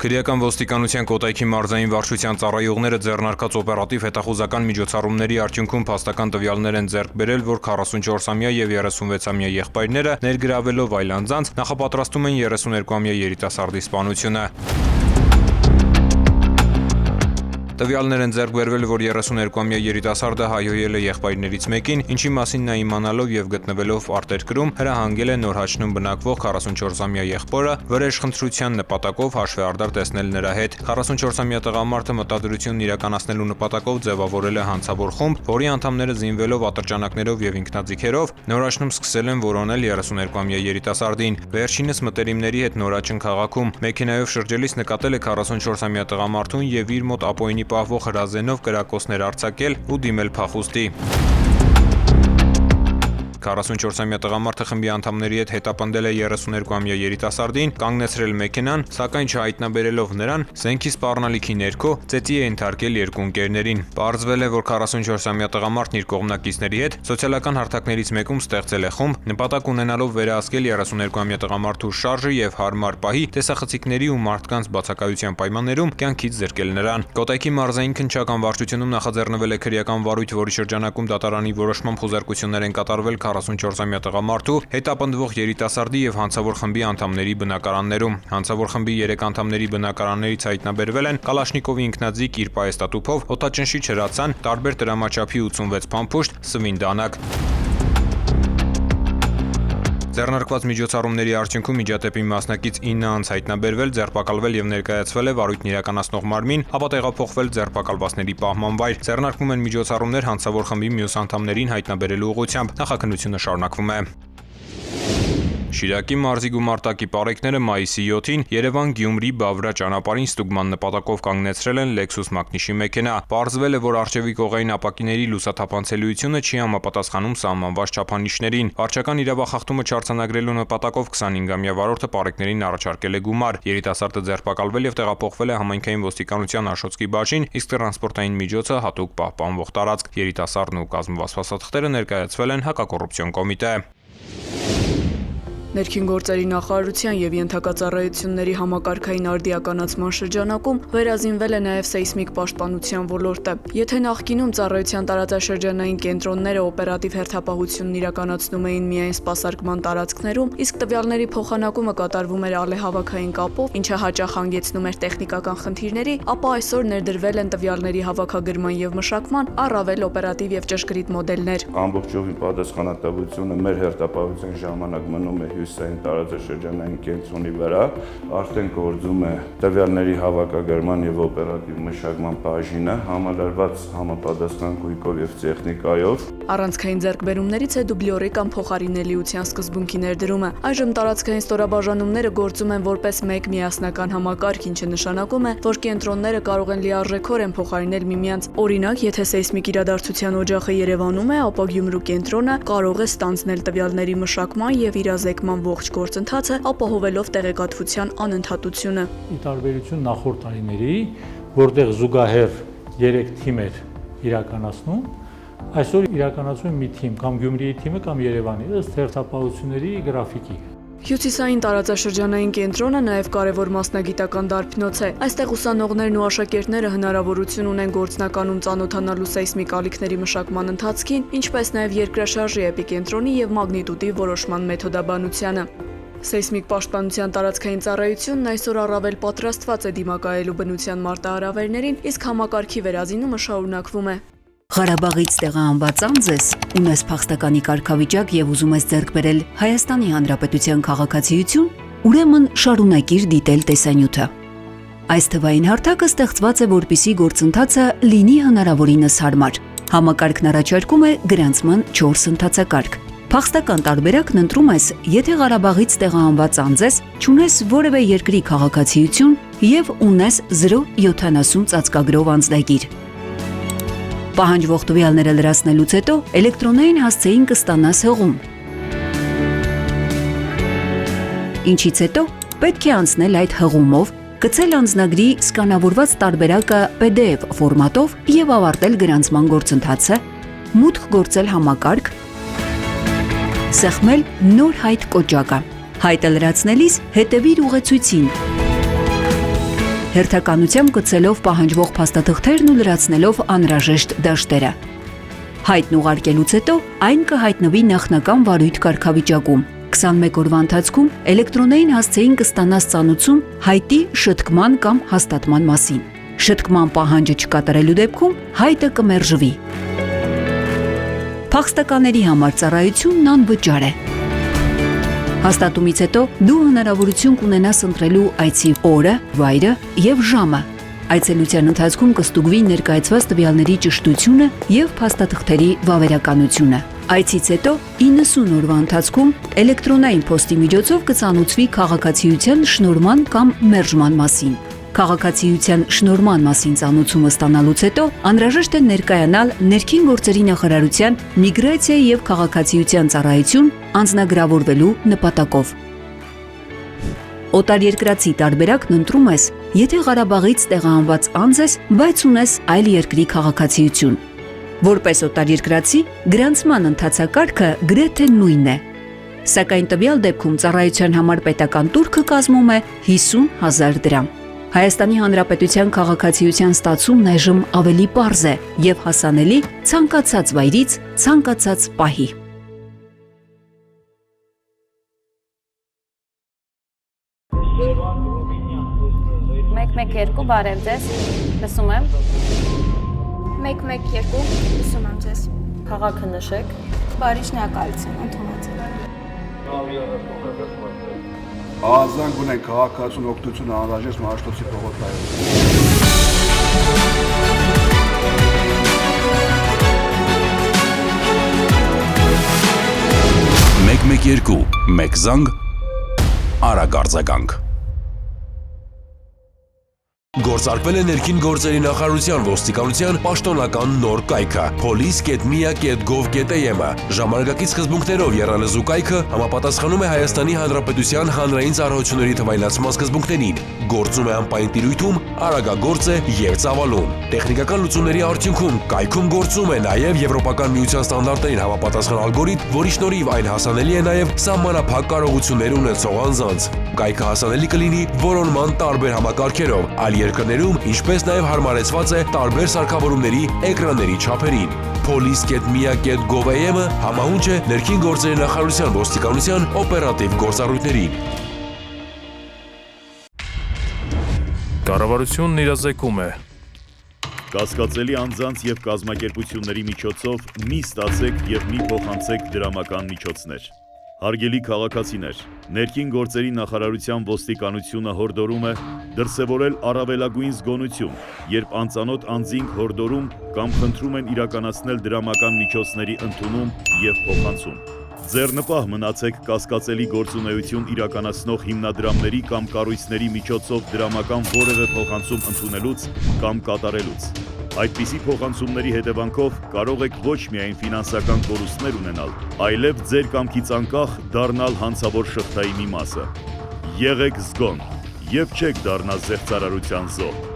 Քրեական ոստիկանության Կոտայքի մարզային վարչության ծառայողները ձեռնարկած օպերատիվ հետախուզական միջոցառումների արդյունքում փաստական տվյալներ են ձեռք բերել, որ 44-ամյա եւ 36-ամյա եղբայրները ներգրավելով այլ անձանց նախապատրաստում են 32-ամյա երիտասարդի սպանությունը։ Տվյալներ են ձեռք բերվել, որ 32-ամյա երիտասարդը հայհոյել է եղբայրներից մեկին, ինչի մասին նա իմանալով եւ գտնվելով արտերկրում հրահանգել է Նորհաչնում բնակվող 44-ամյա եղբորը վրեժխնդրության նպատակով հաշվեհարդար տեսնել նրա հետ։ 44-ամյա տղամարդը մտադրությունն իրականացնելու նպատակով ձևավորել է հանցավոր խումբ, որի անդամները զինվելով ատրճանակներով եւ ինքնաձիգերով Նորաչնում սկսել են որոնել 32-ամյա երիտասարդին։ Վերջինս մտերիմների հետ Նորաչն քաղաքում մեքենայով շրջելիս նկատել է 44-ամյա տղամարդուն եւ իր մոտ ապօյնի պահվող հրազենով կրակոցներ արձակել ու դիմել փախուստի։ 44-ամյա տղամարդը խմբի անդամների հետ հետապնդել է 32-ամյա երիտասարդին, կանգնեցրել մեքենան, սակայն չհայտնաբերելով նրան, զենքի սպառնալիքի ներքո ծեծի է ենթարկել երկու ընկերներին։ Պարզվել է, որ 44-ամյա տղամարդն իր կողմնակիցների հետ սոցիալական հարթակներից մեկում ստեղծել է խումբ, նպատակ ունենալով վերահսկել 32-ամյա տղամարդու շարժը եւ հարմար պահի տեսախցիկների ու մարդկանց բացակայության պայմաններում կյանքից զրկել նրան։ Կոտայքի մարզային քննչական վարչությունում նախաձեռնվել է քրեական վարույթ, որի շրջանակում դատարանի որոշմամբ խուզարկություններ են կատարվել 44-ամյա տղամարդու, հետապնդվող երիտասարդի եւ հանցավոր խմբի անդամների բնակարաններում։ Հանցավոր խմբի 3 անդամների բնակարաններից հայտնաբերվել են Կալաշնիկովի ինքնաձիգ իր պայեստատուփով, օդաճնշի չրացան, տարբեր տրամաչափի 86 փամփուշտ, սվին դանակ։ Ձեռնարկված միջոցառումների արդյունքում միջադեպի մասնակից 9 անձ հայտնաբերվել, ձերբակալվել եւ ներկայացվել է վարույթն իրականացնող մարմին, ապա տեղափոխվել ձերբակալվածների պահման վայր։ Ձեռնարկվում են միջոցառումներ հանցավոր խմբի մյուս անդամներին հայտնաբերելու ուղղությամբ։ Նախաքննությունը շարունակվում է։ Շիրակի մարզի գումարտակի պարեկները մայիսի 7-ին Երևան-Գյումրի-Բավրա ճանապարհին ստուգման նպատակով կանգնեցրել են Lexus Magnus-ի մեքենա։ Պարզվել է, որ առջևի կողային ապակիների լուսաթափանցելիությունը չի համապատասխանում սահմանված չափանիշներին։ Վարչական իրավախախտումը չարձանագրելու նպատակով 25-ամյա վարորդը պարեկներին առաջարկել է գումար։ Երիտասարդը ձերբակալվել եւ տեղափոխվել է համայնքային ոստիկանության Աշոտսկի բաժին, իսկ տրանսպորտային միջոցը հատուկ պահպանվող տարածք։ Երիտասարդն ու կազմված փաստաթղթերը ներկայացվել են հակակոռուպցիոն կոմիտե։ Ներքին գործերի նախարարության եւ ենթակածառայությունների համակարգային արդիականացման շրջանակում վերազինվել է նաեւ սեյսմիկ պաշտպանության ոլորտը։ Եթե նախկինում ծառայության տարածաշրջանային կենտրոնները օպերատիվ հերթապահությունն իրականացնում էին միայն սպասարկման տարածքներում, իսկ տվյալների փոխանակումը կատարվում էր ալեհավաքային կապով, ինչը հաճախ հանգեցնում էր տեխնիկական խնդիրների, ապա այսօր ներդրվել են տվյալների հավաքագրման եւ մշակման առավել օպերատիվ եւ ճշգրիտ մոդելներ։ Ամբողջովին պատասխանատվությունը մեր հերթապահության ժամանակ մնում է հյուսային տարածաշրջանային կենտրոնի վրա, արդեն գործում է տվյալների հավաքագրման եւ օպերատիվ մշակման բաժինը համալրված համապատասխան գույքով եւ տեխնիկայով։ Առանցքային ձեռքբերումներից է դուբլյորի կամ փոխարինելիության սկզբունքի ներդրումը։ Այժմ տարածքային ստորաբաժանումները գործում են որպես մեկ միասնական համակարգ, ինչը նշանակում է, որ կենտրոնները կարող են լիարժեքորեն փոխարինել միմյանց։ Օրինակ, եթե սեյսմիկ իրադարձության օջախը Երևանում է, ապա Գյումրու կենտրոնը կարող է ստանձնել տվյալների մշակման եւ իրազեկման ողջ գործընթացը, ապահովելով տեղեկատվության անընդհատությունը։ Ի տարբերություն նախորդ տարիների, որտեղ զուգահեռ 3 թիմեր իրականացնում, այսօր իրականացում է մի թիմ, կամ Գյումրիի թիմը, կամ Երևանի, ըստ հերթապահությունների գրաֆիկի։ Հյուսիսային տարածաշրջանային կենտրոնը նաև կարևոր մասնագիտական դարբնոց է։ Այստեղ ուսանողներն ու աշակերտները հնարավորություն ունեն գործնականում ծանոթանալու սեյսմիկ ալիքների մշակման ընթացքին, ինչպես նաև երկրաշարժի էպիկենտրոնի եւ մագնիտուդի որոշման մեթոդաբանությանը։ Սեյսմիկ պաշտպանության տարածքային ծառայությունն այսօր առավել պատրաստված է դիմակայելու բնության մարտահրավերներին, իսկ համակարգի վերազինումը շարունակվում է։ Ղարաբաղից տեղահանված անձ, ունես փախստականի կարգավիճակ եւ ուզում ես ձեռք բերել Հայաստանի Հանրապետության քաղաքացիություն, ուրեմն շարունակիր դիտել տեսանյութը։ Այս թվային հարթակը ստեղծված է, որպիսի գործընթացը լինի հնարավորինս հարմար։ Համակարգն առաջարկում է գրանցման 4 ընթացակարգ։ Փախստական տարբերակն ընտրում ես, եթե Ղարաբաղից տեղահանված անձ ես, չունես որևէ երկրի քաղաքացիություն եւ ունես 070 ծածկագրով անձնագիր։ Պահանջվող տվյալները լրացնելուց հետո էլեկտրոնային հասցեին կստանաս հղում։ Ինչից հետո պետք է անցնել այդ հղումով, գցել անձնագրի սկանավորված տարբերակը PDF ֆորմատով եւ ավարտել գրանցման գործընթացը, մուտք գործել համակարգ, սեղմել նոր հայտ կոճակը։ Հայտը լրացնելիս հետևիր ուղեցույցին։ հերթականությամբ կցելով պահանջվող փաստաթղթերն ու լրացնելով անհրաժեշտ դաշտերը։ Հայտն ուղարկելուց հետո այն կհայտնվի նախնական վարույթ կարգավիճակում։ 21 օրվա ընթացքում էլեկտրոնային հասցեին կստանաս ծանուցում հայտի շտկման կամ հաստատման մասին։ Շտկման պահանջը չկատարելու դեպքում հայտը կմերժվի։ Փախստականների համար ծառայությունն անվճար է։ Հաստատումից հետո դու հնարավորություն կունենաս ընտրելու այցի օրը, վայրը եւ ժամը։ Այցելության ընթացքում կստուգվի ներկայացված տվյալների ճշտությունը եւ փաստաթղթերի վավերականությունը։ Այցից հետո 90 օրվա ընթացքում էլեկտրոնային փոստի միջոցով կծանուցվի քաղաքացիության շնորհման կամ մերժման մասին։ Քաղաքացիության շնորհման մասին ծանուցումը ստանալուց հետո անհրաժեշտ է ներկայանալ Ներքին գործերի նախարարության միգրացիայի եւ քաղաքացիության ծառայություն անձնագրավորվելու նպատակով։ Օտարերկրացի տարբերակն ընտրում ես, եթե Ղարաբաղից տեղահանված անձ ես, բայց ունես այլ երկրի քաղաքացիություն։ Որպես օտարերկրացի, գրանցման ընթացակարգը գրեթե նույնն է։ Սակայն տվյալ դեպքում ծառայության համար պետական տուրքը կազմում է 50,000 դրամ։ Հայաստանի Հանրապետության քաղաքացիության ստացումն այժմ ավելի պարզ է եւ հասանելի ցանկացած վայրից, ցանկացած պահի։ Մեկ 2 բարև ձեզ, լսում եմ։ 112 լսում եմ ձեզ։ Քաղաքը նշեք։ Բարի շնորհակալություն, ընդունած եմ։ Ազանգ ունեն քաղաքացուն օգնություն անհրաժեշտ Մարաշտոցի փողոցներում։ 112 մեկ զանգ արագ արձագանք։ Գործարկվել է Ներքին գործերի նախարարության ոստիկանության պաշտոնական նոր կայքը police.mia.gov.am-ը։ Ժամանակակից սկզբունքներով եռալեզու կայքը համապատասխանում է Հայաստանի Հանրապետության հանրային ծառայությունների թվայնացման սկզբունքներին, գործում է անպայն տիրույթում, արագագործ է եւ ծավալուն։ Տեխնիկական լուծումների արդյունքում կայքում գործում է նաեւ Եվրոպական միության ստանդարտներին համապատասխան ալգորիթմ, որի շնորհիվ այն հասանելի է նաեւ սահմանափակ կարողություններ ունեցող անձանց։ Կայքը հասանելի կլինի որոնման տարբեր համակարգերով, այլ երկրներում, ինչպես նաև հարմարեցված է տարբեր սարքավորումների էկրանների չափերին։ police.mia.gov.am-ը համահունչ է Ներքին գործերի նախարարության ոստիկանության օպերատիվ գործառույթներին։ Կառավարությունն իրազեկում է։ Կասկածելի անձանց եւ կազմակերպությունների միջոցով մի ստացեք եւ մի փոխանցեք դրամական միջոցներ։ Հարգելի քաղաքացիներ, Ներքին գործերի նախարարության ոստիկանությունը հորդորում է դրսևորել առավելագույն զգոնություն, երբ անծանոթ անձինք հորդորում կամ խնդրում են իրականացնել դրամական միջոցների ընդունում եւ փոխանցում։ Ձեռնպահ մնացեք կասկածելի գործունեություն իրականացնող հիմնադրամների կամ կառույցների միջոցով դրամական որևէ փոխանցում ընդունելուց կամ կատարելուց։ Այդպիսի փոխանցումների հետևանքով կարող եք ոչ միայն ֆինանսական կորուստներ ունենալ, այլև ձեր կամքից անկախ դառնալ հանցավոր շղթայի մի մասը։ Եղեք զգոն եւ չեք դառնա զեղծարարության զոհ։